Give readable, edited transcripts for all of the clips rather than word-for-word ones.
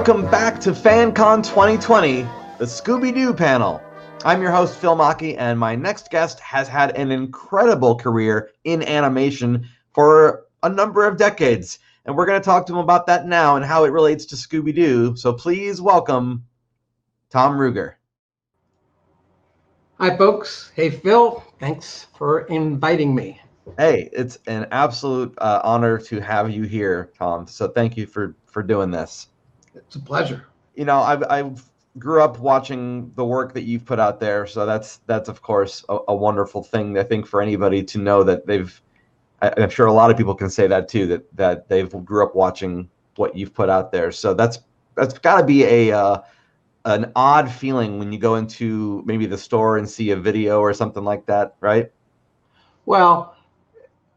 Welcome back to FanCon 2020, the Scooby-Doo Panel. I'm your host, Phil Machi, and my next guest has had an incredible career in animation for a number of decades. And we're going to talk to him about that now and how it relates to Scooby-Doo. So please welcome Tom Ruegger. Hi, folks. Hey, Phil. Thanks for inviting me. Hey, it's an absolute honor to have you here, Tom. So thank you for doing this. It's a pleasure. You know, I've grew up watching the work that you've put out there, so that's of course a wonderful thing. I think for anybody to know that I'm sure a lot of people can say that too, that they've grew up watching what you've put out there. So that's got to be an odd feeling when you go into maybe the store and see a video or something like that, right? Well,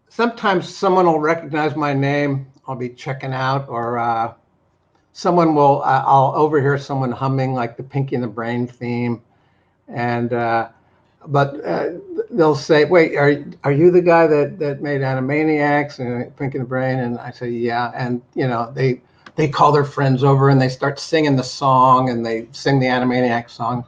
sometimes someone will recognize my name. I'll be checking out, or someone will. I'll overhear someone humming like the Pinky and the Brain theme, and they'll say, "Wait, are you the guy that made Animaniacs and Pinky and the Brain?" And I say, "Yeah." And they call their friends over and they start singing the song and they sing the Animaniacs song.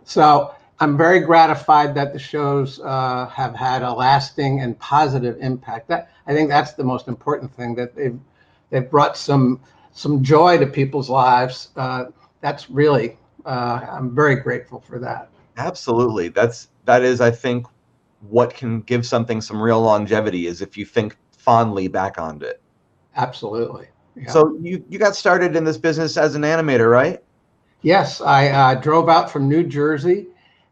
So I'm very gratified that the shows have had a lasting and positive impact. I think that's the most important thing, that they've brought some joy to people's lives. That's really I'm very grateful for that. Absolutely. That is, I think, what can give something some real longevity is if you think fondly back on it. Absolutely. Yeah. So you got started in this business as an animator, right? Yes, I drove out from New Jersey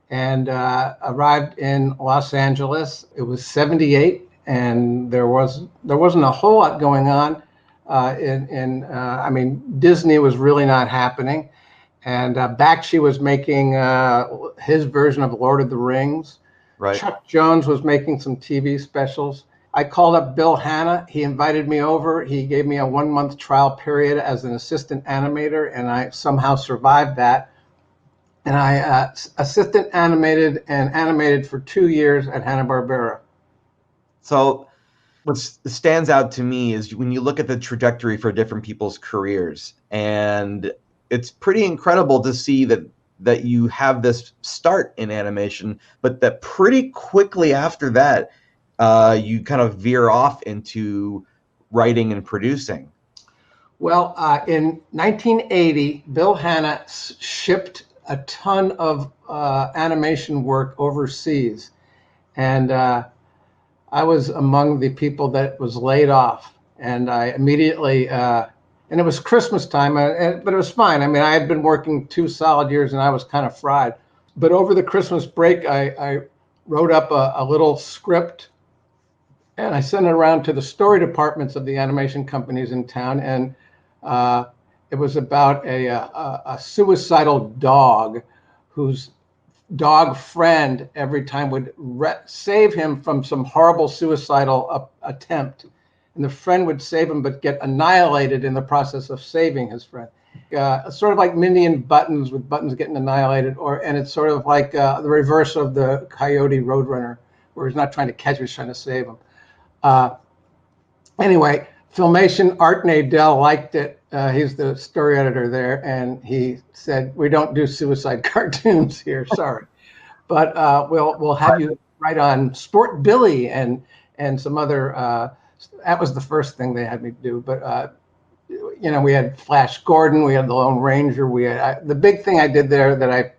and arrived in Los Angeles. It was '78, and there wasn't a whole lot going on. I mean, Disney was really not happening, and Bakshi was making his version of Lord of the Rings. Right. Chuck Jones was making some TV specials. I called up Bill Hanna. He invited me over. He gave me a 1-month trial period as an assistant animator, and I somehow survived that. And I assistant animated for 2 years at Hanna-Barbera. So what stands out to me is when you look at the trajectory for different people's careers, and it's pretty incredible to see that you have this start in animation, but that pretty quickly after that, you kind of veer off into writing and producing. Well, in 1980, Bill Hanna shipped a ton of animation work overseas, and I was among the people that was laid off. And I immediately, and it was Christmas time, but it was fine. I mean, I had been working 2 solid years, and I was kind of fried. But over the Christmas break, I wrote up a little script, and I sent it around to the story departments of the animation companies in town. And it was about a suicidal dog whose dog friend every time would save him from some horrible suicidal attempt. And the friend would save him, but get annihilated in the process of saving his friend. Sort of like Mindy and Buttons, with Buttons getting annihilated, and it's sort of like the reverse of the Coyote Roadrunner, where he's not trying to catch him, he's trying to save him. Anyway, Filmation, Art Nadell liked it. He's the story editor there, and he said, "We don't do suicide cartoons here, sorry, but we'll have you write on Sport Billy and some other." That was the first thing they had me do. But we had Flash Gordon, we had the Lone Ranger. We had the big thing I did there that I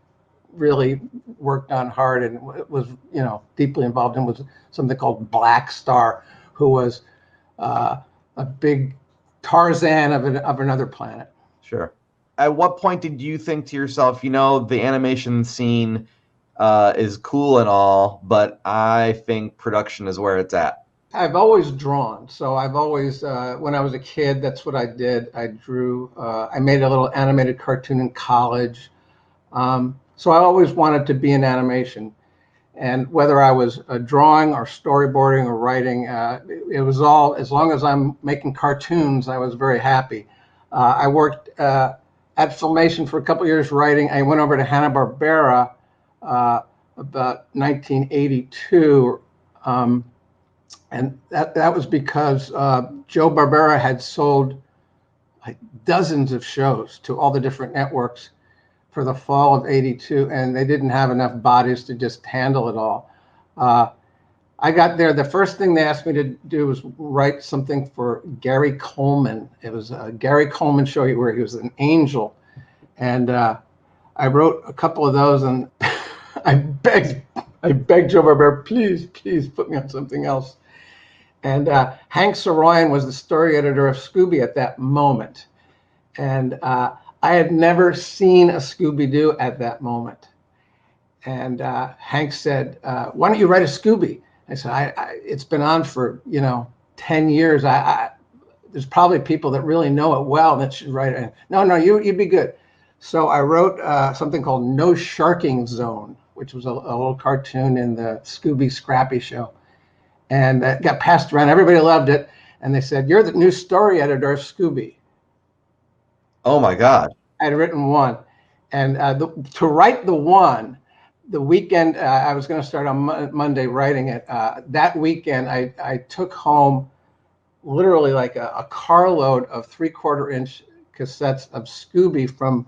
really worked on hard and was deeply involved in was something called Black Star, who was a big Tarzan of another planet. Sure. At what point did you think to yourself, the animation scene is cool and all, but I think production is where it's at? I've always drawn. So I've always, when I was a kid, that's what I did. I drew. I made a little animated cartoon in college. So I always wanted to be in animation. And whether I was drawing or storyboarding or writing, it was all, as long as I'm making cartoons, I was very happy. I worked at Filmation for a couple of years writing. I went over to Hanna-Barbera about 1982. And that was because Joe Barbera had sold like dozens of shows to all the different networks for the fall of '82, and they didn't have enough bodies to just handle it all. I got there. The first thing they asked me to do was write something for Gary Coleman. It was a Gary Coleman show where he was an angel. And I wrote a couple of those, and I begged Joe Barbera, please put me on something else. And Hank Saroyan was the story editor of Scooby at that moment. And I had never seen a Scooby-Doo at that moment. And Hank said, why don't you write a Scooby? I said, it's been on for, 10 years. There's probably people that really know it well that should write it. No, you'd be good. So I wrote something called No Sharking Zone, which was a little cartoon in the Scooby Scrappy show. And that got passed around. Everybody loved it. And they said, you're the new story editor of Scooby. Oh, my God. I had written one. And to write the one, the weekend, I was going to start on Monday writing it. That weekend, I took home literally like a carload of 3/4-inch cassettes of Scooby from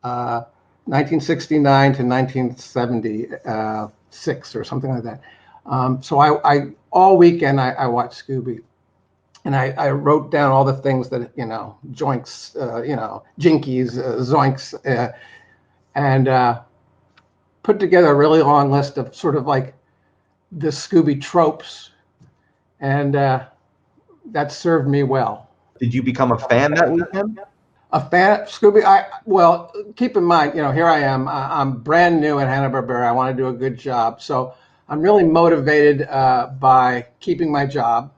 1969 to 1976 or something like that. So I all weekend I watched Scooby, and I wrote down all the things that joinks, jinkies, zoinks, and put together a really long list of sort of like the Scooby tropes, and that served me well. Did you become a fan that weekend? A fan of Scooby? Well, keep in mind, here I am. I'm brand new at Hanna-Barbera. I want to do a good job. So I'm really motivated by keeping my job.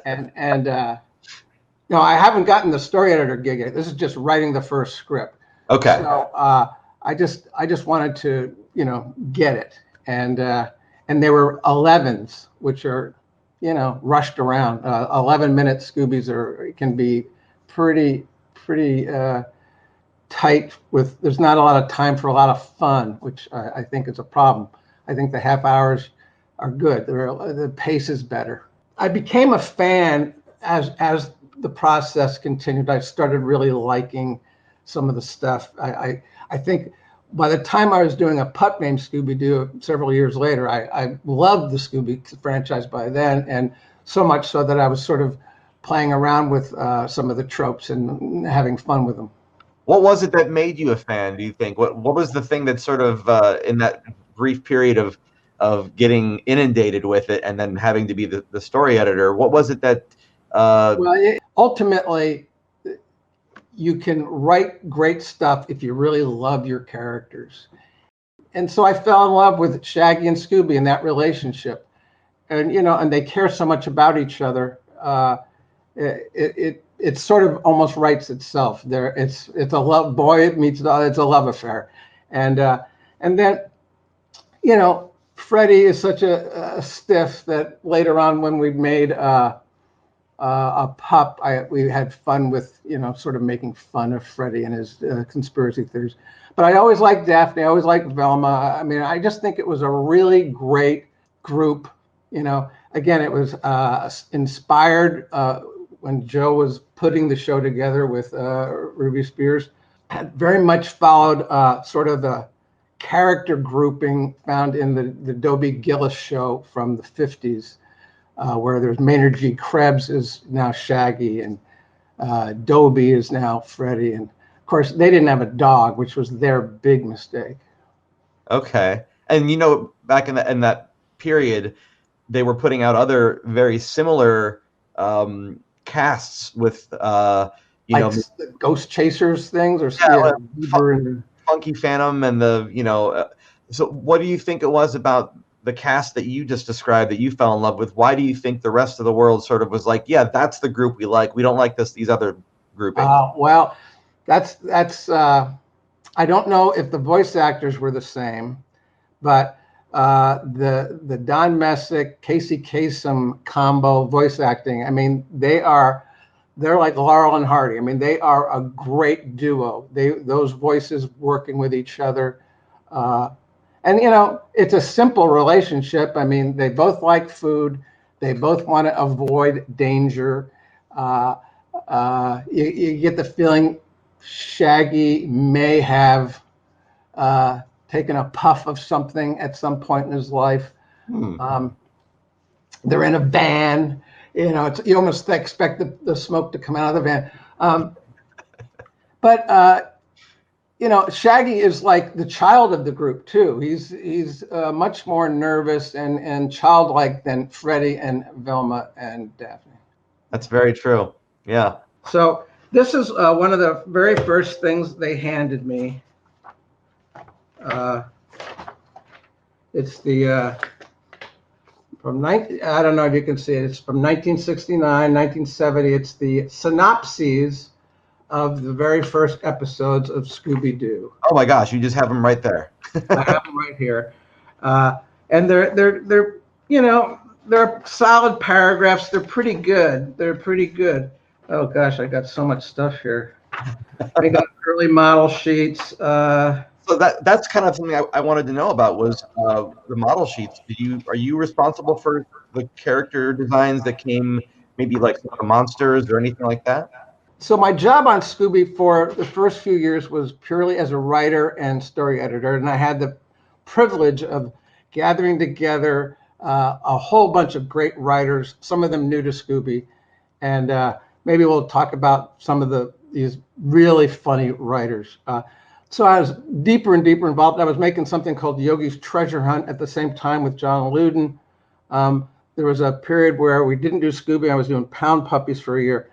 and no, I haven't gotten the story editor gig yet. This is just writing the first script. Okay. So I just wanted to, get it. And they were 11s, which are, rushed around. 11-minute Scoobies can be pretty tight there's not a lot of time for a lot of fun, which I think is a problem. I think the half hours are good. The pace is better. I became a fan as the process continued. I started really liking some of the stuff. I think by the time I was doing a pup named Scooby-Doo several years later, I loved the Scooby franchise by then, and so much so that I was sort of playing around with some of the tropes and having fun with them. What was it that made you a fan, do you think? What was the thing that sort of in that brief period of getting inundated with it and then having to be the story editor, what was it that ultimately you can write great stuff if you really love your characters. And so I fell in love with Shaggy and Scooby and that relationship. And and they care so much about each other. It sort of almost writes itself. It's a love, boy meets dog. It's a love affair, and then Freddie is such a stiff that later on when we made a pup, we had fun with sort of making fun of Freddie and his conspiracy theories. But I always liked Daphne. I always liked Velma. I mean, I just think it was a really great group. Again, it was inspired when Joe was putting the show together with Ruby Spears. Had very much followed sort of the character grouping found in the Dobie Gillis show from the 50s, where there's Maynard G. Krebs is now Shaggy, and Dobie is now Freddie. And of course, they didn't have a dog, which was their big mistake. Okay. And back in that period, they were putting out other very similar casts with like Ghost Chasers things, or Funky Phantom and so what do you think it was about the cast that you just described that you fell in love with? Why do you think the rest of the world sort of was like, yeah, that's the group we like, we don't like these other groupings? Well, that's I don't know if the voice actors were the same, but the Don Messick, Casey Kasem combo voice acting, I mean, they're like Laurel and Hardy. I mean, they are a great duo. Those voices working with each other. And it's a simple relationship. I mean, they both like food. They both want to avoid danger. You get the feeling Shaggy may have taken a puff of something at some point in his life. They're in a van. You almost expect the smoke to come out of the van. But Shaggy is like the child of the group too. He's much more nervous and childlike than Freddy and Velma and Daphne. That's very true. Yeah. So this is one of the very first things they handed me. It's the I don't know if you can see it. It's from 1969, 1970. It's the synopses of the very first episodes of Scooby-Doo. Oh my gosh, you just have them right there. I have them right here, and they're they're solid paragraphs. They're pretty good. Oh gosh, I got so much stuff here. I got early model sheets. So that's kind of something I wanted to know about was the model sheets. Are you responsible for the character designs that came, maybe like some of the monsters or anything like that? So my job on Scooby for the first few years was purely as a writer and story editor, and I had the privilege of gathering together a whole bunch of great writers, some of them new to Scooby, and maybe we'll talk about some of these really funny writers. So I was deeper and deeper involved. I was making something called Yogi's Treasure Hunt at the same time with John Luden. There was a period where we didn't do Scooby. I was doing Pound Puppies for a year.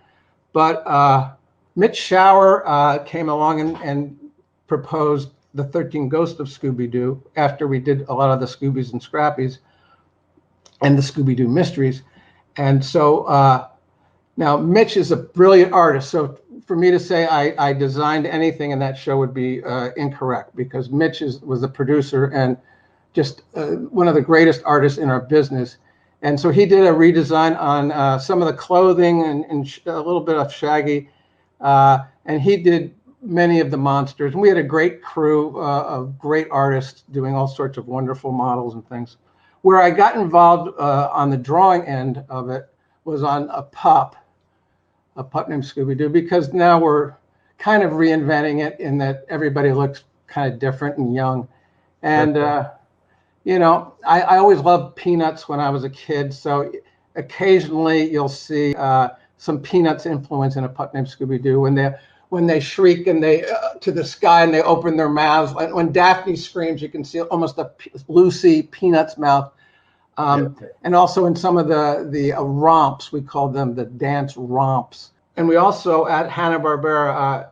But Mitch Shower came along and proposed the 13 Ghosts of Scooby-Doo after we did a lot of the Scoobies and Scrappies and the Scooby-Doo mysteries. And so now Mitch is a brilliant artist. So for me to say I designed anything in that show would be incorrect, because Mitch was the producer and just one of the greatest artists in our business. And so he did a redesign on some of the clothing and a little bit of Shaggy. And he did many of the monsters. And we had a great crew of great artists doing all sorts of wonderful models and things. Where I got involved on the drawing end of it was on a pup named Scooby-Doo, because now we're kind of reinventing it in that everybody looks kind of different and young. And I always loved Peanuts when I was a kid, so occasionally you'll see some Peanuts influence in a pup named Scooby-Doo when they shriek and they to the sky and they open their mouths. When Daphne screams, you can see almost a Lucy Peanuts mouth. And also in some of the romps, we called them the dance romps. And we also at Hanna-Barbera.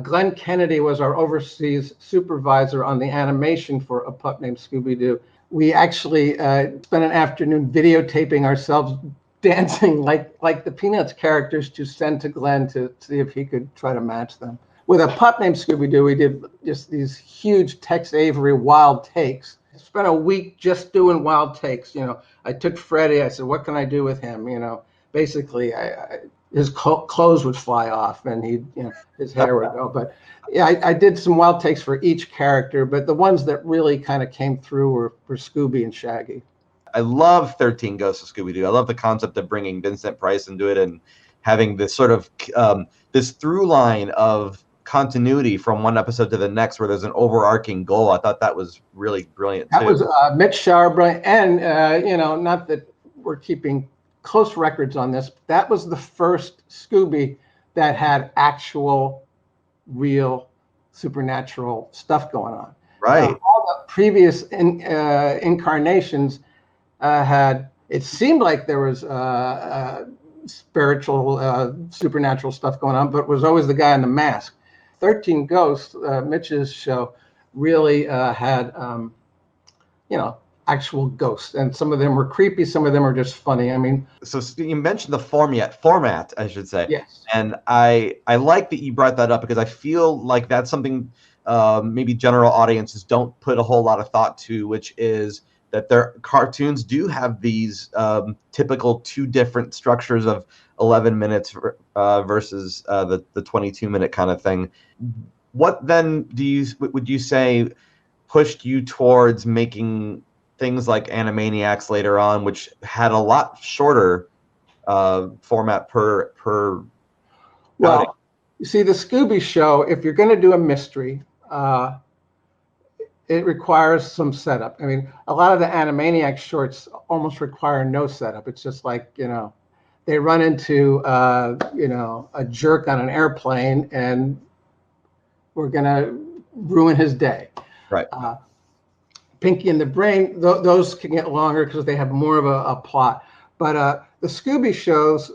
Glenn Kennedy was our overseas supervisor on the animation for A Pup Named Scooby-Doo. We actually spent an afternoon videotaping ourselves dancing like the Peanuts characters to send to Glenn to see if he could try to match them. With A Pup Named Scooby-Doo, we did just these huge Tex Avery wild takes. I spent a week just doing wild takes. I took Freddy. I said, what can I do with him? Basically, his clothes would fly off and his hair would go. But yeah, I did some wild takes for each character, but the ones that really kind of came through were Scooby and Shaggy. I love 13 Ghosts of Scooby-Doo. I love the concept of bringing Vincent Price into it and having this sort of this through line of continuity from one episode to the next where there's an overarching goal. I thought that was really brilliant too. That was Mitch Shower, brilliant. And, not that we're keeping close records on this, but that was the first Scooby that had actual, real, supernatural stuff going on. Right. All the previous incarnations had, it seemed like there was spiritual, supernatural stuff going on, but it was always the guy in the mask. 13 Ghosts, Mitch's show, really had, actual ghosts, and some of them were creepy, some of them are just funny. I mean, so you mentioned the format, I should say. Yes. And I like that you brought that up, because I feel like that's something maybe general audiences don't put a whole lot of thought to, which is that their cartoons do have these typical two different structures of 11 minutes versus the 22-minute kind of thing. What then would you say pushed you towards making things like Animaniacs later on, which had a lot shorter format per Well, you see, the Scooby Show, if you're going to do a mystery, it requires some setup. I mean, a lot of the Animaniacs shorts almost require no setup. It's just like, they run into, a jerk on an airplane and we're going to ruin his day. Right. Pinky and the Brain, those can get longer because they have more of a plot. But the Scooby shows,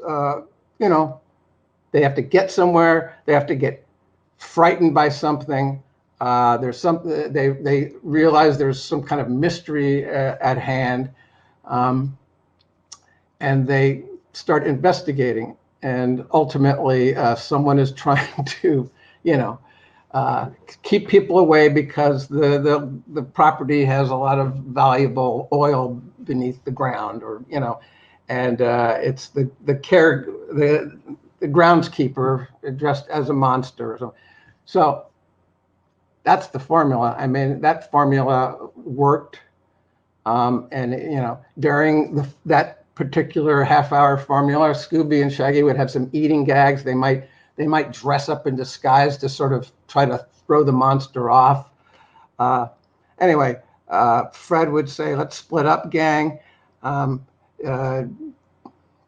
they have to get somewhere. They have to get frightened by something. There's something they realize there's some kind of mystery at hand, and they start investigating. And ultimately, someone is trying to, keep people away because the property has a lot of valuable oil beneath the ground, and it's the groundskeeper dressed as a monster. So that's the formula. I mean, that formula worked. And during that particular half-hour formula, Scooby and Shaggy would have some eating gags. They might dress up in disguise to sort of try to throw the monster off. Anyway, Fred would say, "Let's split up, gang."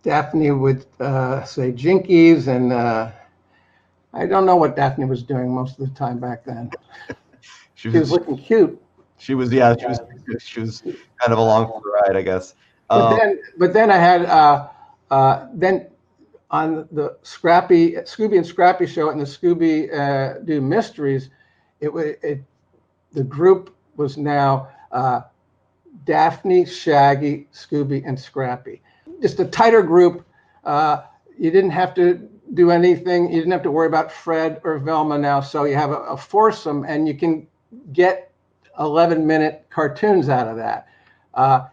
Daphne would say jinkies, and I don't know what Daphne was doing most of the time back then. She was looking cute. She was kind of along for the ride, I guess. But then I had then on the Scooby and Scrappy show and the Scooby-Doo Mysteries, the group was now Daphne, Shaggy, Scooby, and Scrappy. Just a tighter group. You didn't have to do anything. You didn't have to worry about Fred or Velma now. So you have a foursome, and you can get 11-minute cartoons out of that.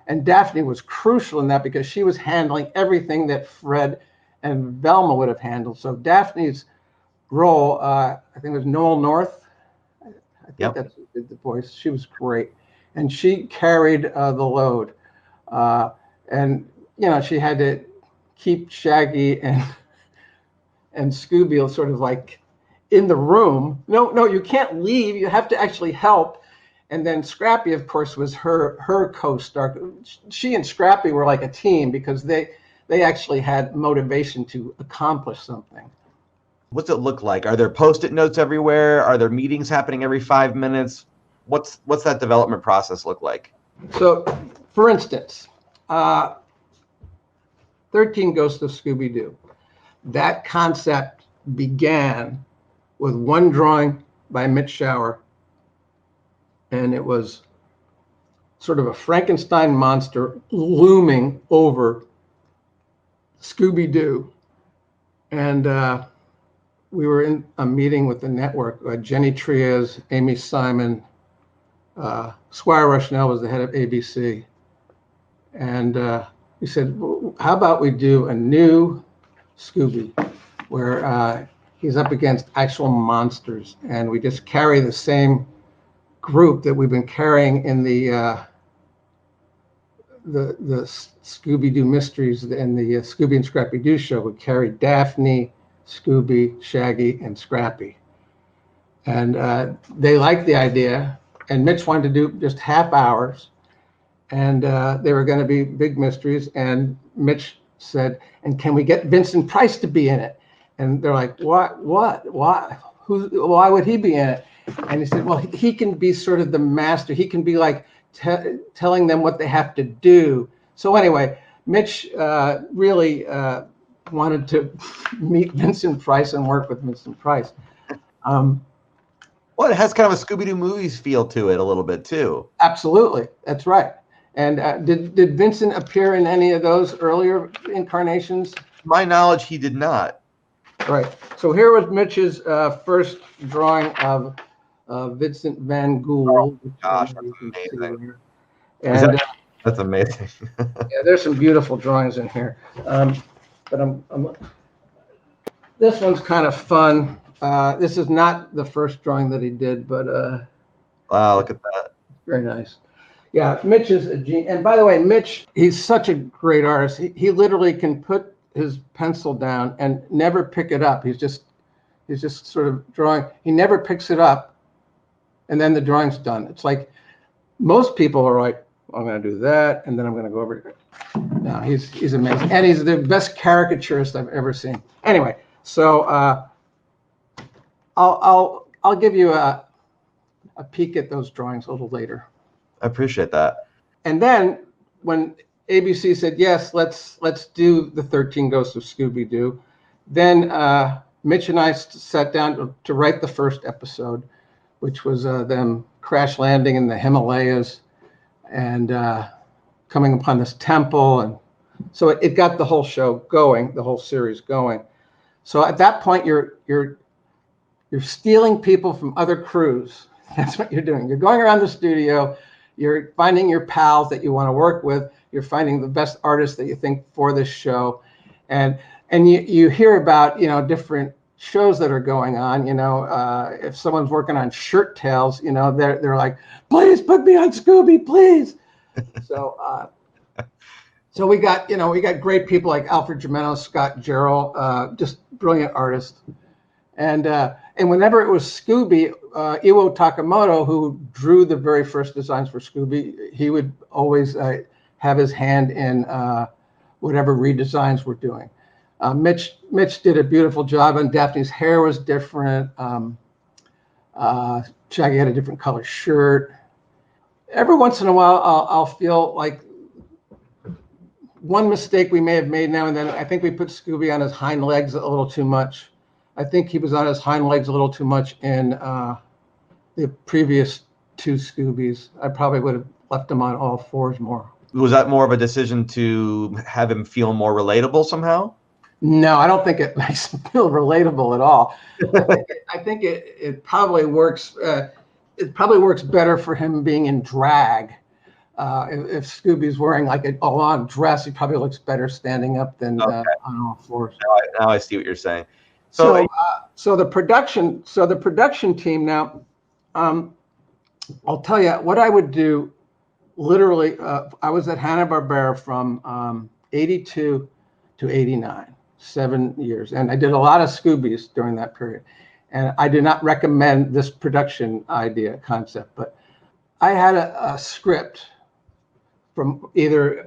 And Daphne was crucial in that because she was handling everything that Fred and Velma would have handled. So Daphne's role, I think it was Noel North. I think that's the voice. She was great. And she carried the load. And, she had to keep Shaggy and Scooby sort of like in the room. No, you can't leave. You have to actually help. And then Scrappy, of course, was her co-star. She and Scrappy were like a team because they actually had motivation to accomplish something. What's it look like? Are there Post-it notes everywhere? Are there meetings happening every 5 minutes? What's that development process look like? So, for instance, 13 Ghosts of Scooby-Doo. That concept began with one drawing by Mitch Schauer, and it was sort of a Frankenstein monster looming over Scooby-Doo. And we were in a meeting with the network. Jenny Trias, Amy Simon, Squire Rushnell was the head of ABC. And we said, well, how about we do a new Scooby where he's up against actual monsters, and we just carry the same group that we've been carrying in the Scooby-Doo Mysteries and the Scooby and Scrappy-Doo show. We carry Daphne, Scooby, Shaggy, and Scrappy. And they liked the idea, and Mitch wanted to do just half hours, and they were going to be big mysteries. And Mitch said, "And can we get Vincent Price to be in it?" And they're like, "What? Why? Why would he be in it?" And he said, "Well, he can be sort of the master. He can be like telling them what they have to do." So anyway, Mitch really wanted to meet Vincent Price and work with Vincent Price. Well, it has kind of a Scooby-Doo movies feel to it a little bit too. Absolutely, that's right. And did Vincent appear in any of those earlier incarnations? To my knowledge, he did not. Right. So here was Mitch's first drawing of Vincent Van Gogh. Oh, gosh, that's amazing. And that's amazing. yeah, there's some beautiful drawings in here. But this one's kind of fun. This is not the first drawing that he did, but wow, look at that. Very nice. Yeah, Mitch is a genius. And by the way, Mitch, he's such a great artist. He literally can put his pencil down and never pick it up. He's just sort of drawing. He never picks it up, and then the drawing's done. It's like most people are like, I'm going to do that, and then I'm going to go over here. No, he's amazing, and he's the best caricaturist I've ever seen. Anyway, so I'll give you a peek at those drawings a little later. I appreciate that. And then when ABC said yes, let's do the 13 Ghosts of Scooby-Doo, then Mitch and I sat down to write the first episode, which was them crash landing in the Himalayas and coming upon this temple, and so it got the whole show going, the whole series going. So at that point, you're stealing people from other crews. That's what you're doing. You're going around the studio. You're finding your pals that you want to work with. You're finding the best artists that you think for this show, and you hear about different shows that are going on. If someone's working on Shirt Tales, they're like, please put me on Scooby, please. So we got great people like Alfred Gimeno, Scott Gerald, just brilliant artists. And whenever it was Scooby, Iwo Takamoto, who drew the very first designs for Scooby, he would always have his hand in whatever redesigns we're doing. Mitch did a beautiful job, and Daphne's hair was different. Shaggy had a different color shirt. Every once in a while, I'll feel like one mistake we may have made now and then. I think we put Scooby on his hind legs a little too much. I think he was on his hind legs a little too much in the previous two Scoobies. I probably would have left him on all fours more. Was that more of a decision to have him feel more relatable somehow? No, I don't think it makes him feel relatable at all. I think it probably works. It probably works better for him being in drag. If Scooby's wearing like a long dress, he probably looks better standing up than on all fours. Now I see what you're saying. So the production team now, I'll tell you what I would do. Literally, I was at Hanna-Barbera from 82 to 89, 7 years, and I did a lot of Scoobies during that period. And I do not recommend this production concept, but I had a script from either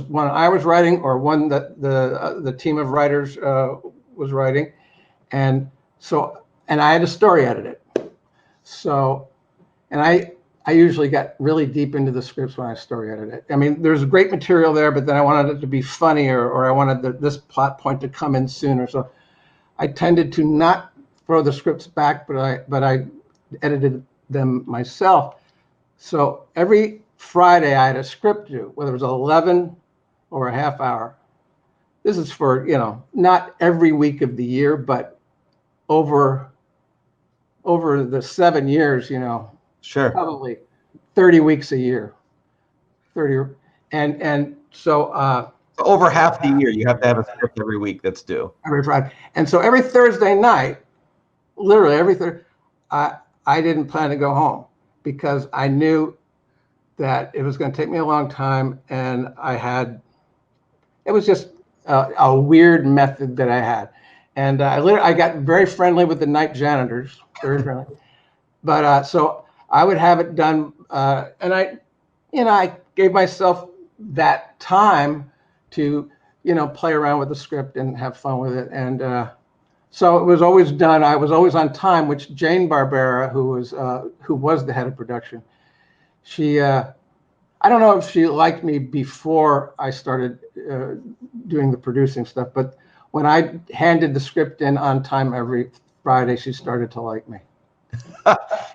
one I was writing or one that the team of writers was writing. And I had to story edit it. So, and I usually got really deep into the scripts when I story edit it. I mean, there's great material there, but then I wanted it to be funnier, or I wanted this plot point to come in sooner. So I tended to not throw the scripts back, but I edited them myself. So every Friday I had a script due, whether it was 11 or a half hour. This is for, not every week of the year, but over the 7 years, Sure, probably 30 weeks a year, 30. And so over half the year, you have to have a script every week that's due. Every Friday. And so every Thursday night, literally every Thursday, I didn't plan to go home because I knew that it was going to take me a long time, and it was just a weird method that I had. And I got very friendly with the night janitors, very friendly. But so I would have it done, and I gave myself that time to, play around with the script and have fun with it. And so it was always done. I was always on time, which Jane Barbera, who was the head of production, she, I don't know if she liked me before I started doing the producing stuff, but when I handed the script in on time every Friday, she started to like me.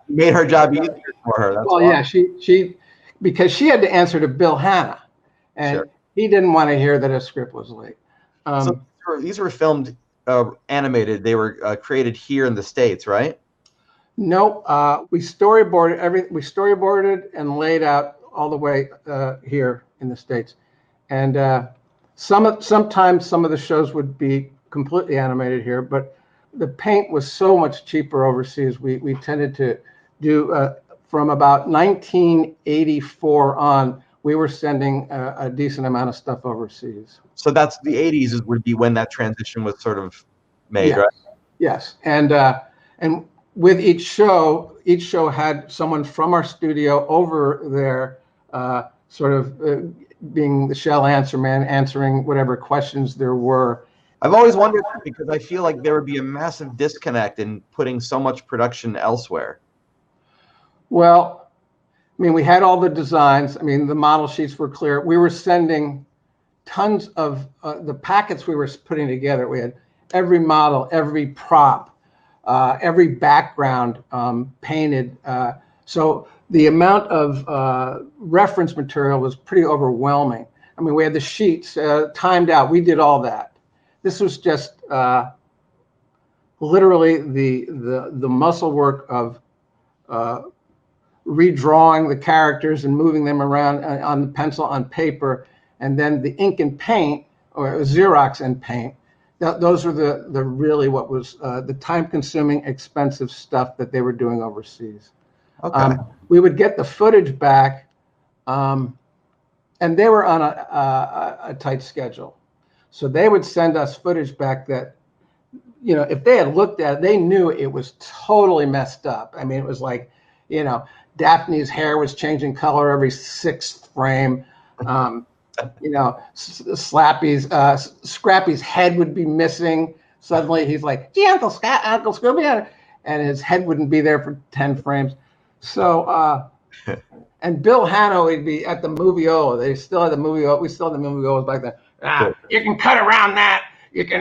Made her job easier for her. That's yeah, she because she had to answer to Bill Hanna, and Sure. He didn't want to hear that a script was late. So these were filmed, animated. They were created here in the States, right? No, we storyboarded We storyboarded and laid out all the way here in the States, and sometimes some of the shows would be completely animated here, but the paint was so much cheaper overseas. We tended to do from about 1984 on. we were sending a decent amount of stuff overseas. So that's the 80s would be when that transition was sort of made, Yes. right? Yes, and with each show had someone from our studio over there, being the shell answer man, answering whatever questions there were. I've always wondered because I feel like there would be a massive disconnect in putting so much production elsewhere. Well, I mean, we had all the designs. I mean, the model sheets were clear. We were sending tons of the packets we were putting together. We had every model, every prop, every background painted. So the amount of reference material was pretty overwhelming. I mean, we had the sheets timed out. We did all that. This was just literally the muscle work of redrawing the characters and moving them around on the pencil, on paper, and then the ink and paint, or Xerox and paint. Those were the really what was the time-consuming, expensive stuff that they were doing overseas. Okay. We would get the footage back, and they were on a tight schedule. So they would send us footage back that, you know, if they had looked at it, they knew it was totally messed up. I mean, it was like, you know, Daphne's hair was changing color every sixth frame. You know, Scrappy's head would be missing. Suddenly he's like, gee, Uncle Scooby, and his head wouldn't be there for 10 frames. So, and Bill Hanna would be at the Movie-O. They still had the Movie-O. We still had the Movie-O's back then. You can cut around that. You can,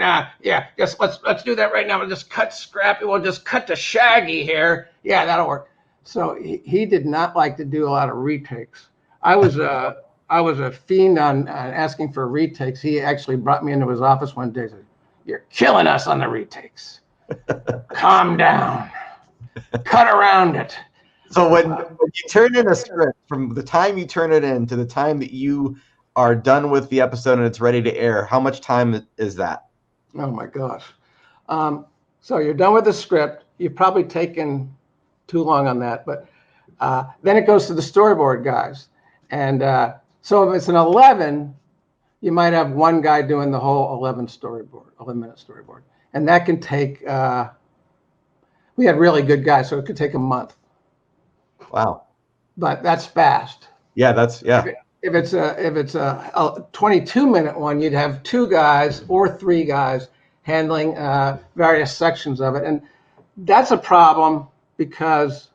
just let's do that right now. We'll just cut Scrappy. We'll just cut to Shaggy here. Yeah, that'll work. So he did not like to do a lot of retakes. I was a fiend on asking for retakes. He actually brought me into his office one day and said, "You're killing us on the retakes. Calm down. Cut around it." So when you turn in a script, from the time you turn it in to the time that you are done with the episode and it's ready to air, how much time is that? Oh my gosh. So you're done with the script. You've probably taken too long on that, but then it goes to the storyboard guys. And so if it's an 11, you might have one guy doing the whole 11-minute storyboard. And that can take, we had really good guys, so it could take a month. Wow. But that's fast. Yeah, If it's a 22-minute one, you'd have 2 guys or 3 guys handling various sections of it. And that's a problem because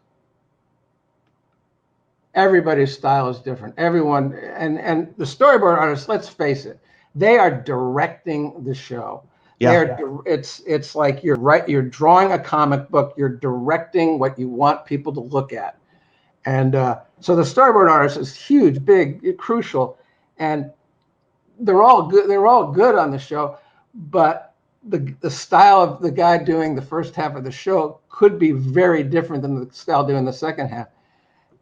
everybody's style is different. Everyone, and the storyboard artists, let's face it, they are directing the show. Yeah. It's like you're drawing a comic book, you're directing what you want people to look at. And so the storyboard artist is huge, big, crucial, and they're all good. They're all good on the show, but the style of the guy doing the first half of the show could be very different than the style doing the second half.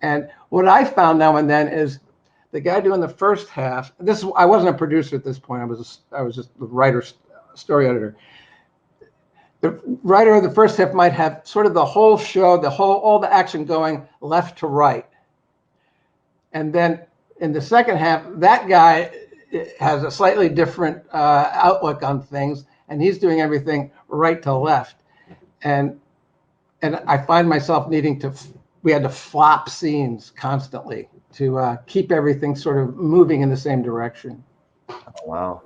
And what I found now and then is the guy doing the first half. I wasn't a producer at this point. I was just the writer, story editor. The writer of the first half might have sort of the whole show, all the action going left to right. And then in the second half, that guy has a slightly different outlook on things, and he's doing everything right to left. And I find myself we had to flop scenes constantly to keep everything sort of moving in the same direction. Oh,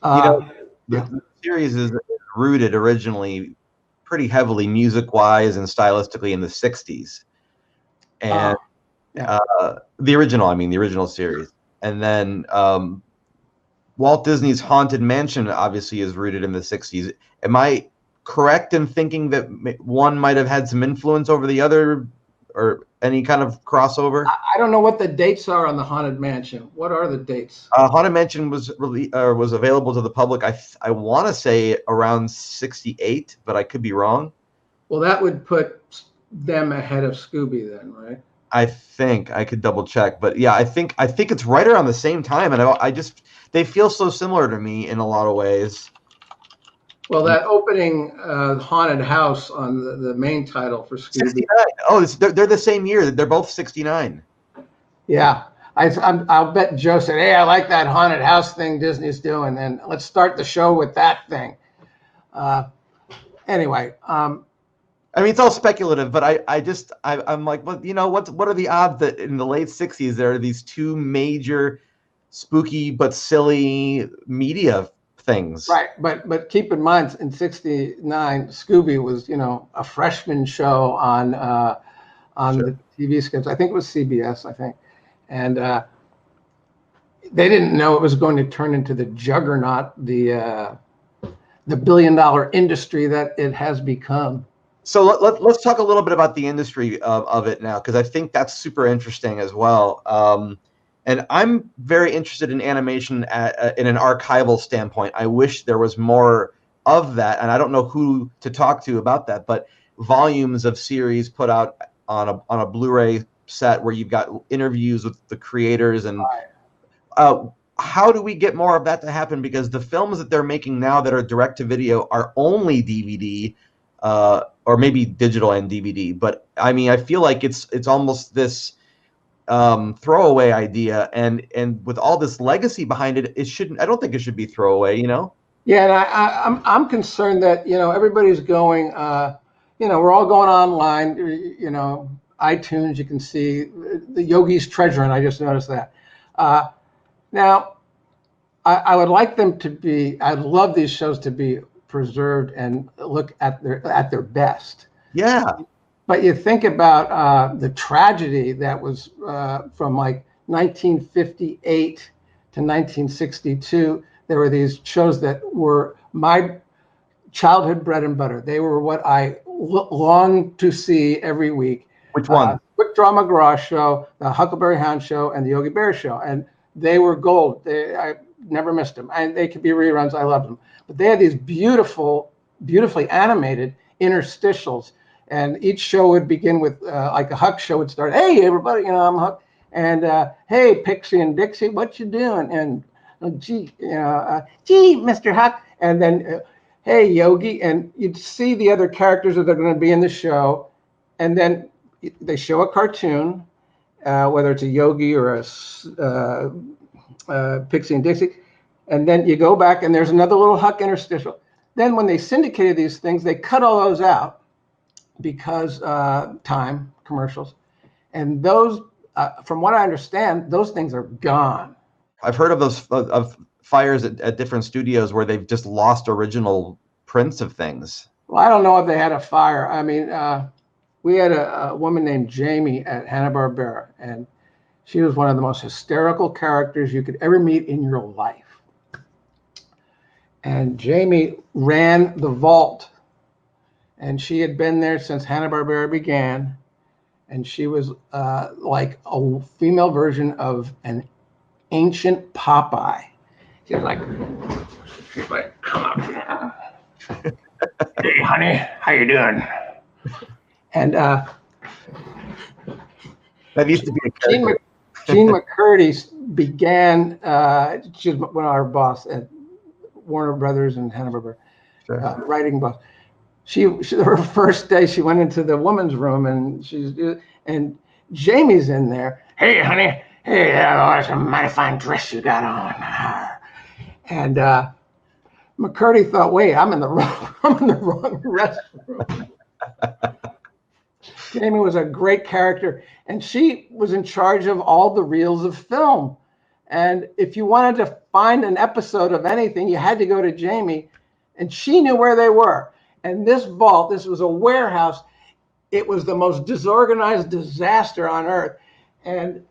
wow. The series is rooted originally pretty heavily music-wise and stylistically in the 60s. And the original series. And then Walt Disney's Haunted Mansion obviously is rooted in the 60s. Am I correct in thinking that one might have had some influence over the other, or any kind of crossover? I don't know what the dates are on the Haunted Mansion. What are the dates? Haunted Mansion was available to the public. I want to say around 68, but I could be wrong. Well, that would put them ahead of Scooby then, right? I think I could double check, but yeah, I think it's right around the same time, and they feel so similar to me in a lot of ways. Well, that opening haunted house on the main title for Scooby. 69. Oh, they're the same year. They're both 69. Yeah. I'll bet Joe said, "Hey, I like that haunted house thing Disney's doing, and let's start the show with that thing." Anyway, I mean, it's all speculative, but I'm like, well, what are the odds that in the late '60s there are these two major spooky but silly media things? right, but keep in mind, in '69, Scooby was a freshman show on Sure. the TV schedule. I think it was CBS, I think, and they didn't know it was going to turn into the juggernaut, the billion-dollar industry that it has become. So let's talk a little bit about the industry of it now, because I think that's super interesting as well. And I'm very interested in animation in an archival standpoint. I wish there was more of that, and I don't know who to talk to about that, but volumes of series put out on a Blu-ray set where you've got interviews with the creators, and how do we get more of that to happen? Because the films that they're making now that are direct to video are only DVD, or maybe digital and DVD. But I mean, I feel like it's almost this throwaway idea, and with all this legacy behind it, I don't think it should be throwaway. Yeah, and I'm concerned that everybody's going. We're all going online. iTunes. You can see the Yogi's Treasure, and I just noticed that. Now, I would like them to be. I'd love these shows to be preserved and look at their best. Yeah. But you think about the tragedy that was from like 1958 to 1962. There were these shows that were my childhood bread and butter. They were what I longed to see every week. Which one? Quick Draw McGraw Show, the Huckleberry Hound Show, and the Yogi Bear Show. And they were gold. I never missed them. And they could be reruns. I loved them. But they had these beautifully animated interstitials. And each show would begin with, like a Huck show would start, "Hey, everybody, I'm Huck." And, "Hey, Pixie and Dixie, what you doing?" And, "Gee, gee, Mr. Huck." And then, "Hey, Yogi." And you'd see the other characters that are going to be in the show. And then they show a cartoon, whether it's a Yogi or a Pixie and Dixie. And then you go back and there's another little Huck interstitial. Then when they syndicated these things, they cut all those out because time, commercials. And those, from what I understand, those things are gone. I've heard of those of fires at different studios where they've just lost original prints of things. Well, I don't know if they had a fire. I mean, we had a woman named Jamie at Hanna-Barbera, and she was one of the most hysterical characters you could ever meet in your life. And Jamie ran the vault, and she had been there since Hanna-Barbera began, and she was like a female version of an ancient Popeye. She's like, "Come up here. Hey, honey, how you doing?" And That used to be a character. Gene McCurdy began, she's one of our boss at Warner Brothers and Hanna-Barbera, Sure. writing boss. She her first day she went into the woman's room and Jamie's in there. "Hey, honey, hey, that's a mighty fine dress you got on." And McCurdy thought, "Wait, I'm in the wrong restroom." Jamie was a great character, and she was in charge of all the reels of film. And if you wanted to find an episode of anything, you had to go to Jamie, and she knew where they were. And this vault, this was a warehouse. It was the most disorganized disaster on earth. And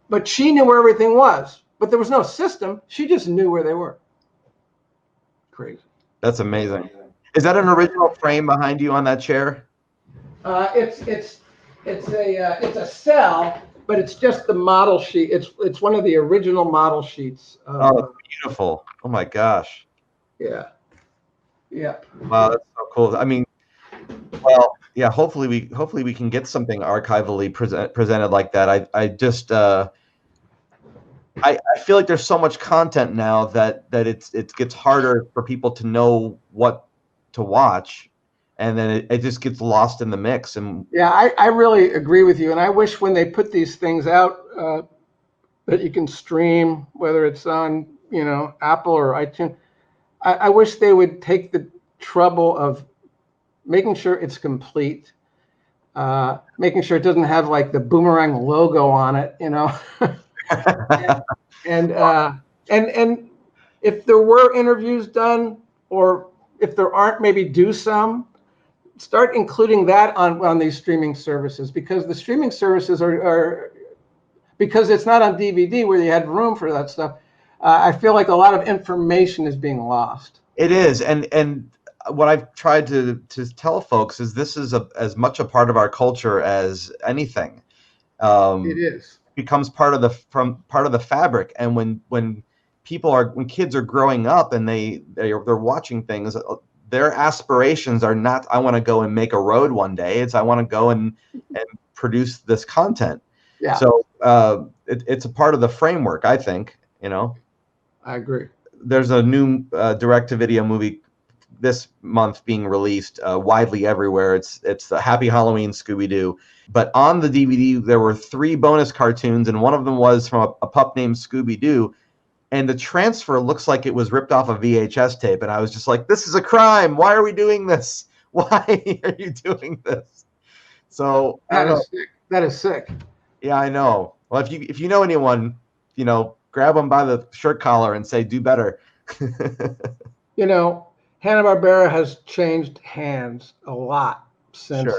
but she knew where everything was. But there was no system. She just knew where they were. Crazy. That's amazing. Is that an original frame behind you on that chair? It's a cell, but it's just the model sheet. It's one of the original model sheets. Oh, beautiful! Oh my gosh. Yeah. Yeah. Wow, that's so cool. I mean, well, yeah. Hopefully we can get something archivally presented like that. I just I feel like there's so much content now that it gets harder for people to know what to watch, and then it just gets lost in the mix. And yeah, I really agree with you. And I wish when they put these things out, that you can stream, whether it's on, Apple or iTunes. I wish they would take the trouble of making sure it's complete, making sure it doesn't have like the Boomerang logo on it, and and if there were interviews done, or if there aren't, maybe do some. Start including that on these streaming services, because the streaming services are because it's not on DVD where you had room for that stuff. I feel like a lot of information is being lost. It is, and what I've tried to tell folks is this is as much a part of our culture as anything. It is. Becomes part of the fabric, and when kids are growing up and they're watching things, their aspirations are not, I want to go and make a road one day. It's, I want to go and produce this content. Yeah. So it's a part of the framework, I think. I agree. There's a new direct-to-video movie this month being released widely everywhere. It's the Happy Halloween Scooby-Doo. But on the DVD, there were 3 bonus cartoons, and one of them was from a pup named Scooby-Doo. And the transfer looks like it was ripped off a VHS tape. And I was just like, this is a crime. Why are we doing this? Why are you doing this? So that is sick. Yeah, I know. Well, if you know anyone, grab them by the shirt collar and say, do better. Hanna-Barbera has changed hands a lot since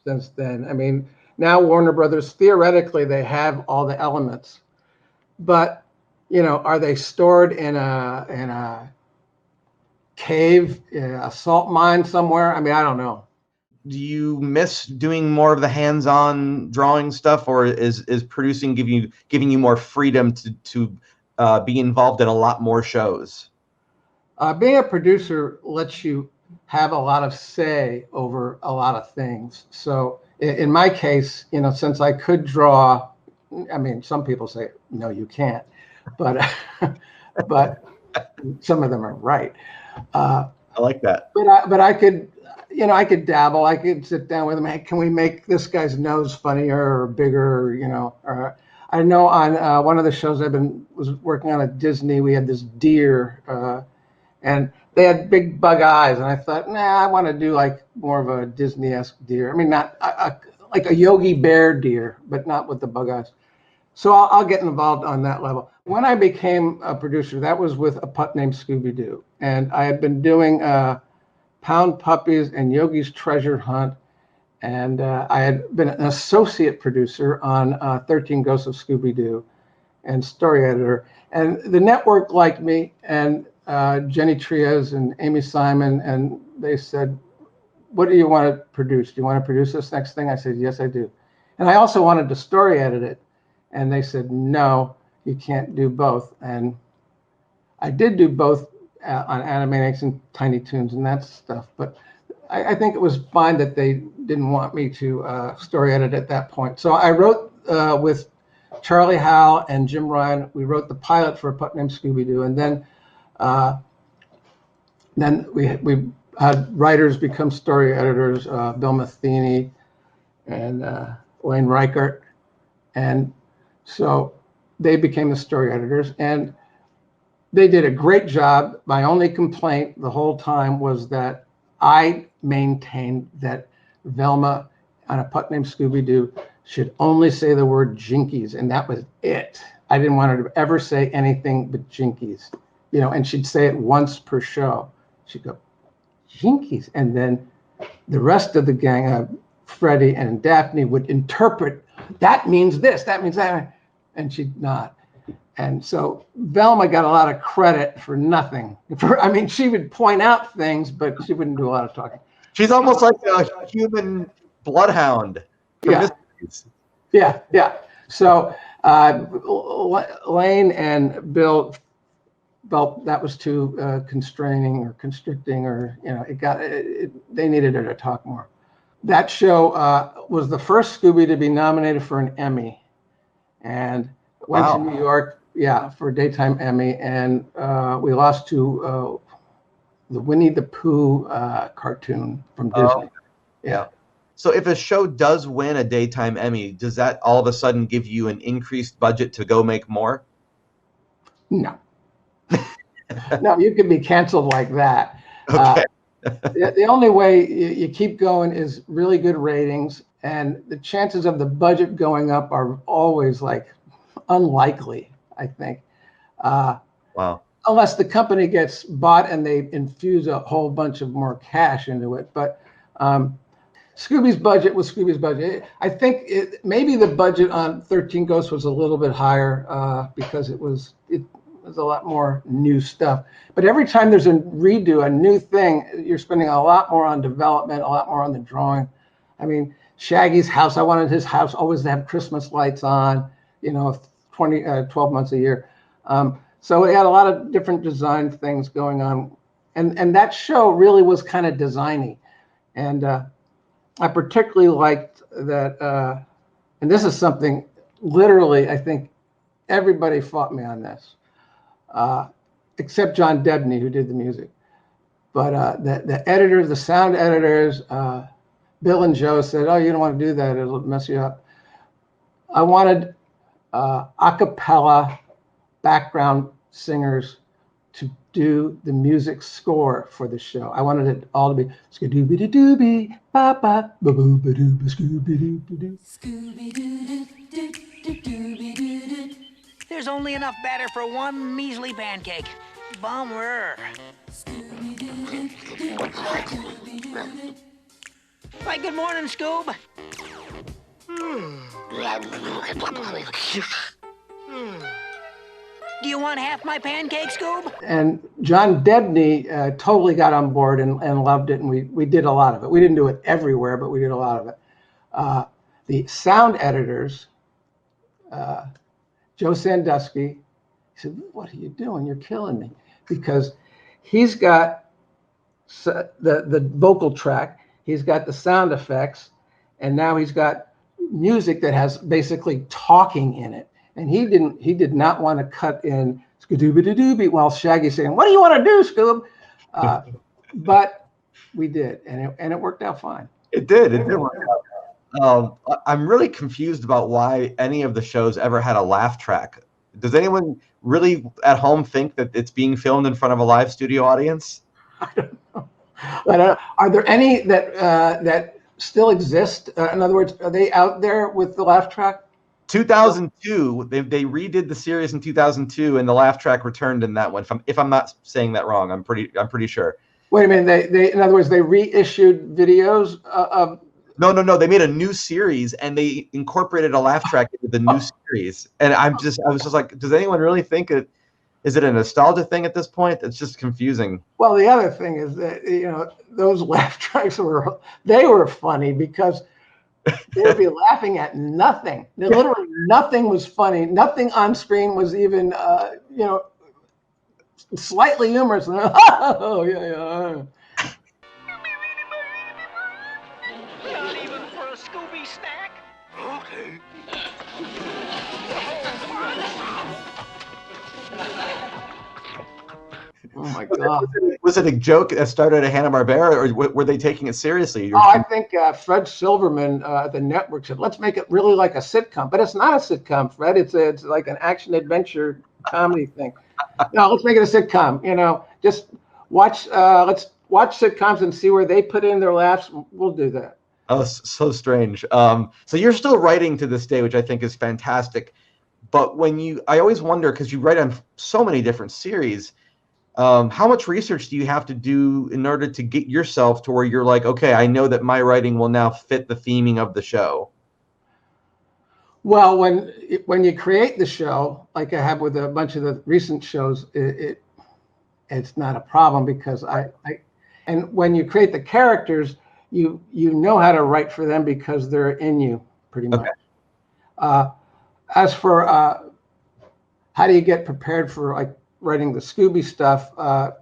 then. I mean, now Warner Brothers, theoretically, they have all the elements, but are they stored in a cave, a salt mine somewhere? I mean, I don't know. Do you miss doing more of the hands-on drawing stuff, or is producing giving you more freedom to be involved in a lot more shows? Being a producer lets you have a lot of say over a lot of things. So in my case, since I could draw, I mean, some people say, no, you can't, but some of them are right. I like that. But I could, I could dabble. I could sit down with them. Hey, can we make this guy's nose funnier or bigger? Or I know on one of the shows was working on at Disney, we had this deer, and they had big bug eyes, and I thought, I want to do like more of a Disney-esque deer. I mean, not like a Yogi Bear deer, but not with the bug eyes. So I'll get involved on that level. When I became a producer, that was with a pup named Scooby-Doo, and I had been doing Pound Puppies and Yogi's Treasure Hunt, and I had been an associate producer on 13 Ghosts of Scooby-Doo and story editor. And the network liked me, and Jenny Trias and Amy Simon, and they said, what do you want to produce? Do you want to produce this next thing? I said, yes, I do. And I also wanted to story edit it. And they said, no, you can't do both. And I did do both on Animaniacs and Tiny Toons and that stuff. But I think it was fine that they didn't want me to story edit at that point. So I wrote with Charlie Howe and Jim Ryan. We wrote the pilot for A Pup Named Scooby-Doo. And then we had writers become story editors, Bill Matheny and Wayne Reichert. And so they became the story editors, and they did a great job. My only complaint the whole time was that I maintained that Velma on A Pup Named Scooby-Doo should only say the word Jinkies, and that was it. I didn't want her to ever say anything but Jinkies, and she'd say it once per show. She'd go, Jinkies, and then the rest of the gang, Freddie and Daphne, would interpret, that means this, that means that, and she'd not. And so Velma got a lot of credit for nothing. She would point out things, but she wouldn't do a lot of talking. She's almost like a human bloodhound. Yeah. So Lane and Bill felt that was too constraining or constricting, or they needed her to talk more. That show was the first Scooby to be nominated for an Emmy, and went to New York, for a daytime Emmy, and we lost to the Winnie the Pooh cartoon from Disney. So if a show does win a daytime Emmy, does that all of a sudden give you an increased budget to go make more? No. No, you can be canceled like that. Okay. The only way you keep going is really good ratings, and the chances of the budget going up are always like unlikely, I think. Wow. Unless the company gets bought and they infuse a whole bunch of more cash into it. But Scooby's budget was Scooby's budget. I think maybe the budget on 13 Ghosts was a little bit higher because it was a lot more new stuff. But every time there's a redo, a new thing, you're spending a lot more on development, a lot more on the drawing. I mean, Shaggy's house, I wanted his house always to have Christmas lights on, 12 months a year. So we had a lot of different design things going on. And that show really was kind of designy. And I particularly liked that, and this is something literally, I think everybody fought me on this. Except John Debney, who did the music. But the editors, the sound editors, Bill and Joe said, "Oh, you don't want to do that. It'll mess you up." I wanted a cappella background singers to do the music score for the show. I wanted it all to be Scooby-Doo, ba ba ba boo ba doo ba Scooby-Doo. Scooby-Doo. There's only enough batter for one measly pancake. Bummer. Why, good morning, Scoob. Do you want half my pancake, Scoob? And John Debney totally got on board and loved it, and we did a lot of it. We didn't do it everywhere, but we did a lot of it. The sound editors, Joe Sandusky, he said, "What are you doing? You're killing me." Because he's got the vocal track, he's got the sound effects, and now he's got music that has basically talking in it. And he did not want to cut in Scooby-Doo while Shaggy's saying, "What do you want to do, Scoob?" But we did, and it worked out fine. It did. It did work out. I'm really confused about why any of the shows ever had a laugh track. Does anyone really at home think that it's being filmed in front of a live studio audience? I don't know. But are there any that still exist? In other words, are they out there with the laugh track? 2002, they redid the series in 2002, and the laugh track returned in that one. If I'm not saying that wrong, I'm pretty sure. Wait a minute. They in other words, they reissued videos of. No. They made a new series and they incorporated a laugh track into the new series. And I was just like, does anyone really think is it a nostalgia thing at this point? It's just confusing. Well, the other thing is that those laugh tracks were funny because they'd be laughing at nothing. Literally nothing was funny. Nothing on screen was even slightly humorous. Oh yeah. Not even for a Scooby snack? Okay. Oh my God. Was it a joke that started at Hanna-Barbera, or were they taking it seriously? Oh, I think Fred Silverman at the network said, "Let's make it really like a sitcom." But it's not a sitcom, Fred. It's like an action adventure comedy thing. No, let's make it a sitcom. Just watch. Let's watch sitcoms and see where they put in their laughs. We'll do that. Oh, so strange. So you're still writing to this day, which I think is fantastic. But I always wonder, because you write on so many different series, how much research do you have to do in order to get yourself to where you're like, okay, I know that my writing will now fit the theming of the show? Well, when you create the show, like I have with a bunch of the recent shows, it's not a problem because and when you create the characters, you know how to write for them because they're in you pretty much. Okay. As for how do you get prepared for like writing the Scooby stuff, I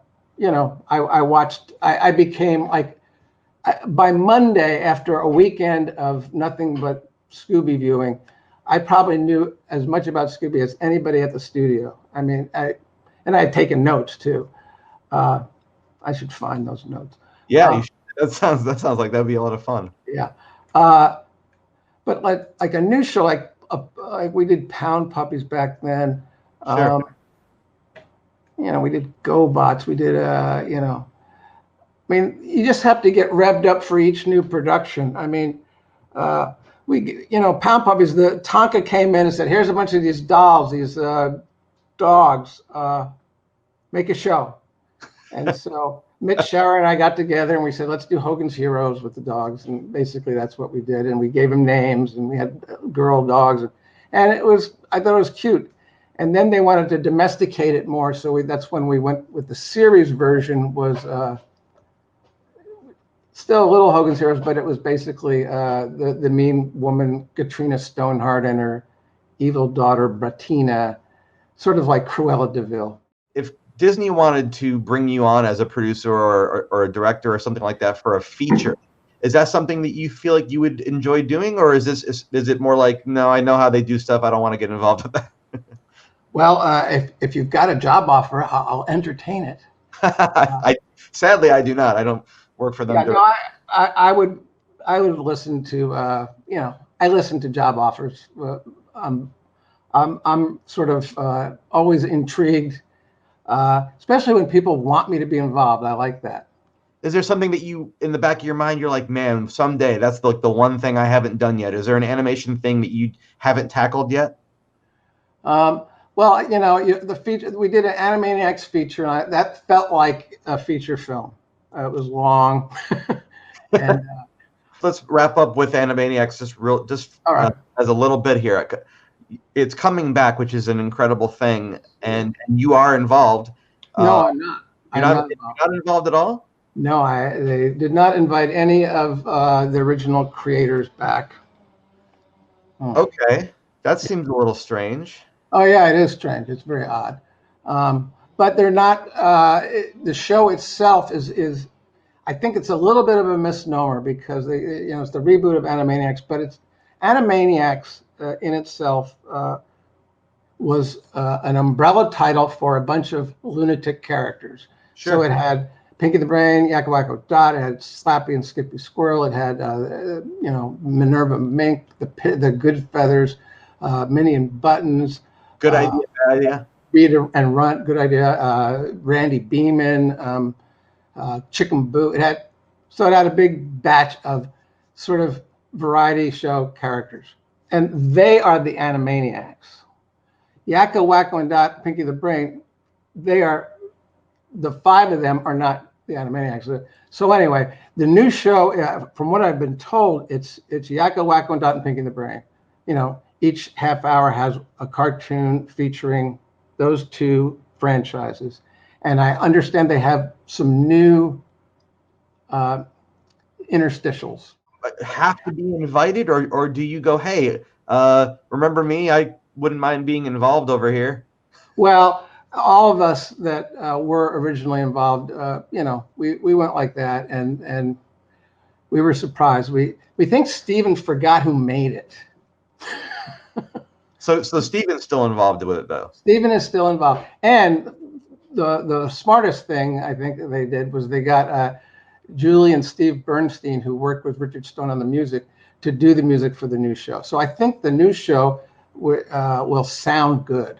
became like, by Monday, after a weekend of nothing but Scooby viewing, I probably knew as much about Scooby as anybody at the studio. I mean, I had taken notes too. I should find those notes. Yeah, you should. That sounds like that'd be a lot of fun. Yeah. But like a new show, like we did Pound Puppies back then. Sure. We did GoBots. We did, you just have to get revved up for each new production. Pound Puppies, the Tonka came in and said, here's a bunch of these dolls, these dogs, make a show. And so Mitch Shower and I got together and we said, let's do Hogan's Heroes with the dogs. And basically that's what we did. And we gave them names and we had girl dogs. And I thought it was cute. And then they wanted to domesticate it more. So that's when we went with the series version, was still a little Hogan's Heroes, but it was basically the mean woman, Katrina Stoneheart, and her evil daughter, Bratina, sort of like Cruella de Vil. If Disney wanted to bring you on as a producer or a director or something like that for a feature, is that something that you feel like you would enjoy doing? Or is it more like, no, I know how they do stuff, I don't want to get involved with that? Well, if you've got a job offer, I'll entertain it. Sadly, I do not. I don't work for them. Yeah, no, I would listen to I listen to job offers. I'm sort of always intrigued, especially when people want me to be involved. I like that. Is there something that you, in the back of your mind, you're like, man, someday that's the one thing I haven't done yet? Is there an animation thing that you haven't tackled yet? Well, the feature, we did an Animaniacs feature, and that felt like a feature film. It was long. And let's wrap up with Animaniacs just all right. As a little bit here. It's coming back, which is an incredible thing, and you are involved. No, I'm not. You're not involved at all? No, they did not invite any of the original creators back. Okay, that seems a little strange. Oh yeah, it is strange. It's very odd. But they're not. The show itself is. I think it's a little bit of a misnomer because it's the reboot of Animaniacs, but it's Animaniacs in itself was an umbrella title for a bunch of lunatic characters. Sure. So it had Pinky the Brain, Yakko Wacko Dot. It had Slappy and Skippy Squirrel. It had Minerva Mink, the Good Feathers, Minnie and Buttons. Good idea. Bad idea. Rita and Runt. Good idea. Randy Beeman. Chicken Boo. It had a big batch of sort of variety show characters, and they are the Animaniacs. Yakko, Wacko, and Dot, Pinky the Brain. They are the five of them are not the Animaniacs. So anyway, the new show, from what I've been told, it's Yakko, Wacko, and Dot, and Pinky the Brain. Each half hour has a cartoon featuring those two franchises. And I understand they have some new interstitials. Have to be invited, or do you go, hey, remember me? I wouldn't mind being involved over here. Well, all of us that were originally involved, we went like that, and we were surprised. We think Steven forgot who made it. So Steven's still involved with it, though. Steven is still involved, and the smartest thing I think that they did was they got Julie and Steve Bernstein, who worked with Richard Stone on the music, to do the music for the new show. So I think the new show will sound good.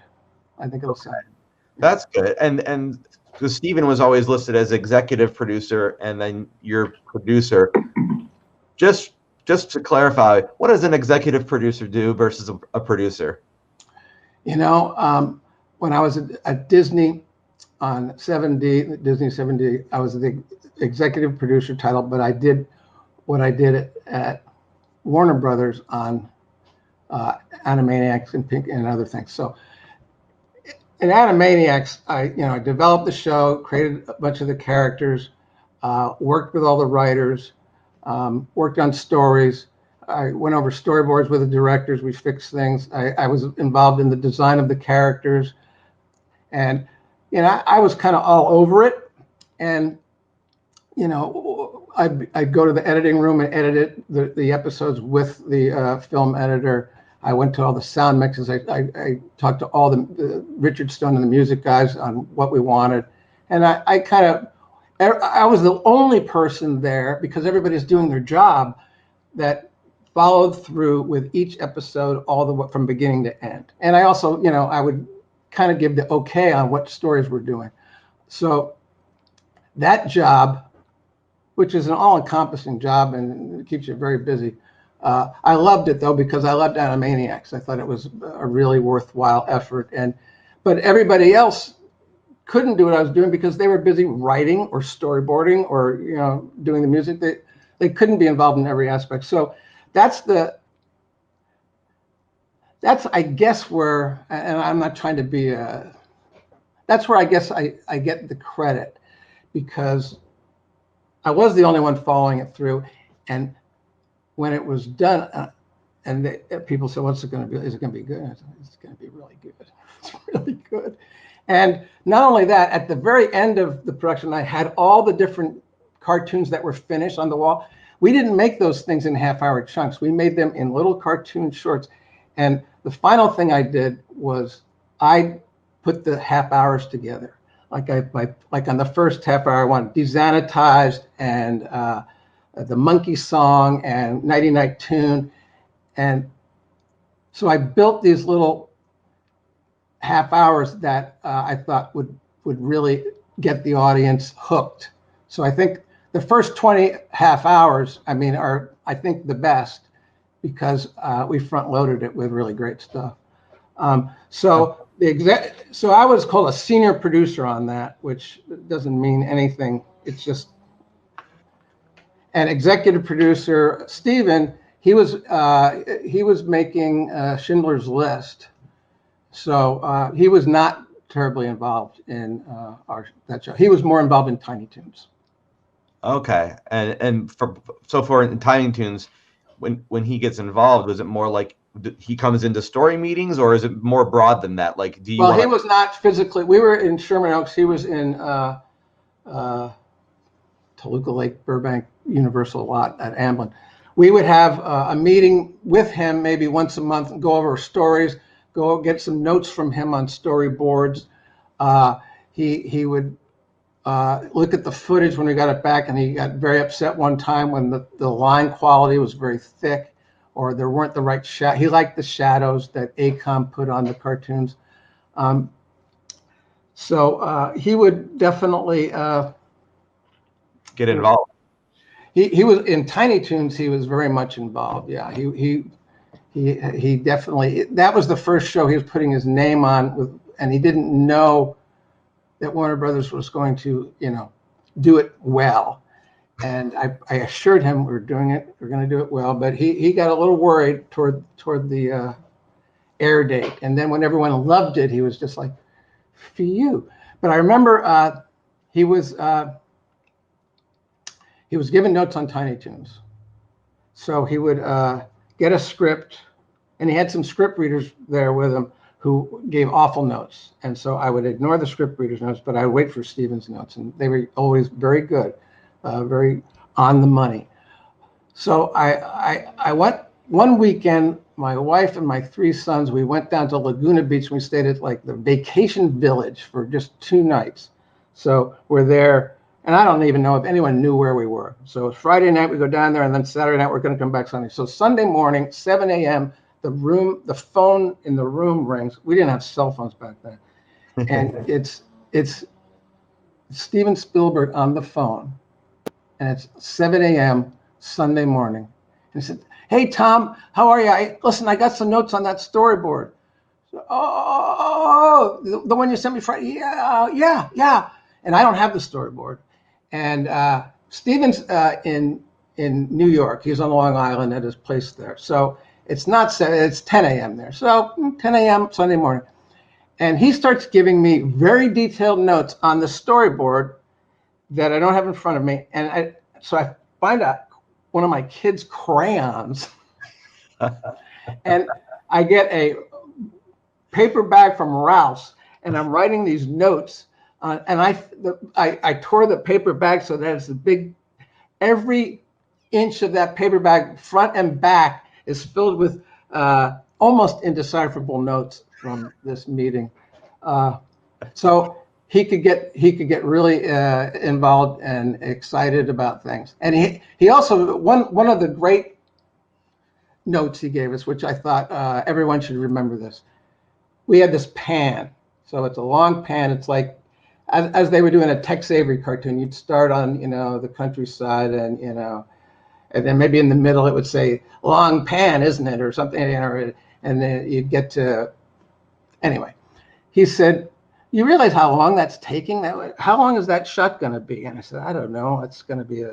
I think it'll sound good. That's good. And because Steven was always listed as executive producer and then your producer. Just to clarify, what does an executive producer do versus a producer? When I was at Disney on Disney 7D, I was the executive producer title, but I did what I did at Warner Brothers on Animaniacs and Pink and other things. So in Animaniacs, I developed the show, created a bunch of the characters, worked with all the writers, worked on stories. I went over storyboards with the directors. We fixed things. I was involved in the design of the characters, and I was kind of all over it. And I'd go to the editing room and edit the episodes with the film editor. I went to all the sound mixes. I talked to all the Richard Stone and the music guys on what we wanted, and I was the only person there, because everybody's doing their job, that followed through with each episode all the way from beginning to end. And I also, I would kind of give the okay on what stories we're doing. So that job, which is an all-encompassing job and it keeps you very busy. I loved it though because I loved Animaniacs. I thought it was a really worthwhile effort, but everybody else couldn't do what I was doing because they were busy writing or storyboarding or doing the music. They couldn't be involved in every aspect. So that's I guess where, and I'm not trying to be that's where I guess I get the credit, because I was the only one following it through. And when it was done, and people said, "What's it going to be? Is it going to be good?" I said, "It's going to be really good. It's really good." And not only that, at the very end of the production, I had all the different cartoons that were finished on the wall. We didn't make those things in half-hour chunks. We made them in little cartoon shorts. And the final thing I did was I put the half hours together. Like on the first half hour, I wanted Desanitized and the Monkey Song and Nighty Night Tune. And so I built these little half hours that I thought would really get the audience hooked. So I think the first 20 half hours, are, I think, the best, because we front loaded it with really great stuff. So I was called a senior producer on that, which doesn't mean anything. It's just an executive producer, Steven. He was making Schindler's List, so he was not terribly involved in that show. He was more involved in Tiny Toons. Okay, and for in Tiny Toons, when he gets involved, was it more like he comes into story meetings, or is it more broad than that? Like, do you? Well, he was not physically. We were in Sherman Oaks. He was in Toluca Lake, Burbank, Universal lot at Amblin. We would have a meeting with him maybe once a month and go over stories, go get some notes from him on storyboards. He would look at the footage when we got it back, and he got very upset one time when the line quality was very thick, or there weren't the right He liked the shadows that ACOM put on the cartoons. So he would definitely get involved. He was in Tiny Toons. He was very much involved. Yeah, he definitely. That was the first show he was putting his name on, and he didn't know that Warner Brothers was going to, do it well. And I assured him we're doing it. We're going to do it well. But he got a little worried toward the air date. And then when everyone loved it, he was just like, "Phew." But I remember he was given notes on Tiny Toons. So he would get a script, and he had some script readers there with him who gave awful notes. And so I would ignore the script reader's notes, but I would wait for Steven's notes. And they were always very good, very on the money. So I went one weekend, my wife and my 3 sons, we went down to Laguna Beach, and we stayed at like the vacation village for just 2 nights. So we're there, and I don't even know if anyone knew where we were. So Friday night we go down there, and then Saturday night we're going to come back Sunday. So Sunday morning, 7 a.m., the phone in the room rings. We didn't have cell phones back then. And it's Steven Spielberg on the phone. And it's 7 a.m. Sunday morning. And he said, "Hey, Tom, how are you? Listen, I got some notes on that storyboard." So, "Oh, the one you sent me Friday?" Yeah. And I don't have the storyboard. And Steven's in New York. He's on Long Island at his place there. So it's not 7, it's 10 a.m. there. So 10 a.m. Sunday morning. And he starts giving me very detailed notes on the storyboard that I don't have in front of me. And so I find out one of my kids' crayons. And I get a paper bag from Ralph's, and I'm writing these notes. And I tore the paper bag so that it's a big, every inch of that paper bag, front and back, is filled with almost indecipherable notes from this meeting. So he could get really involved and excited about things. And he also, one of the great notes he gave us, which I thought everyone should remember this. We had this pan. So it's a long pan. It's like, as they were doing a Tex Avery cartoon, you'd start on, the countryside and, and then maybe in the middle it would say, long pan, isn't it? Or something, and then you'd get to, anyway. He said, you realize how long that's taking? How long is that shot going to be? And I said, I don't know. It's going to be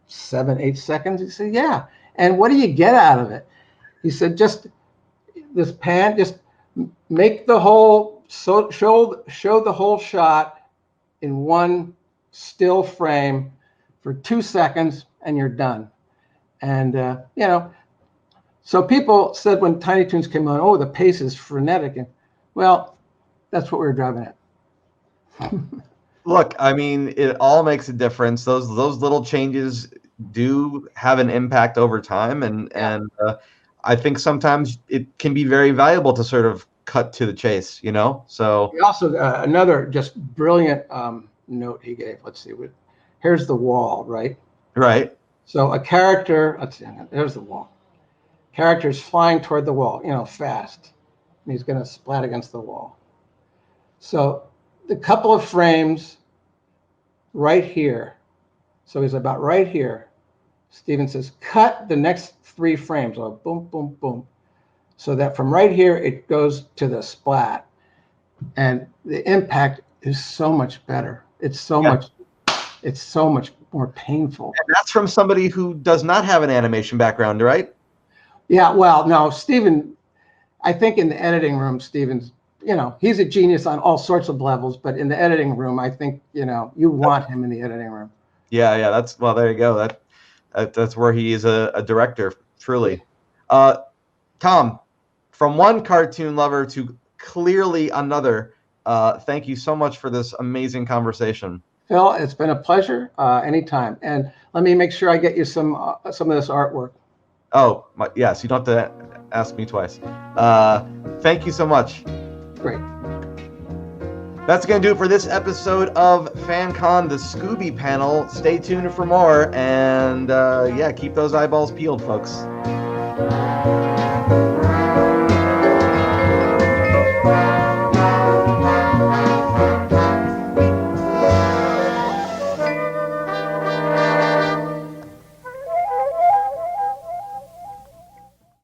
7-8 seconds. He said, yeah. And what do you get out of it? He said, just this pan, just make the whole, show the whole shot in one still frame for 2 seconds and you're done. And, so people said when Tiny Toons came on, oh, the pace is frenetic. And, well, that's what we were driving at. Look, I mean, it all makes a difference. Those little changes do have an impact over time, and I think sometimes it can be very valuable to sort of cut to the chase, So He also another just brilliant note he gave. Let's see, here's the wall, right? Right. So a character, let's see, there's the wall. Character's flying toward the wall, fast, and he's going to splat against the wall. So the couple of frames right here. So he's about right here. Steven says, cut the next 3 frames. Oh, boom, boom, boom. So that from right here, it goes to the splat. And the impact is so much better. It's so much more painful. And that's from somebody who does not have an animation background, right? Yeah, well, no, Steven, I think in the editing room, Steven's, he's a genius on all sorts of levels, but in the editing room, I think, you want him in the editing room. Yeah, there you go. That's where he is a director, truly. Tom, from one cartoon lover to clearly another, thank you so much for this amazing conversation. Phil, it's been a pleasure anytime. And let me make sure I get you some of this artwork. Oh, yes, you don't have to ask me twice. Thank you so much. Great. That's going to do it for this episode of FanCon, the Scooby panel. Stay tuned for more, and keep those eyeballs peeled, folks.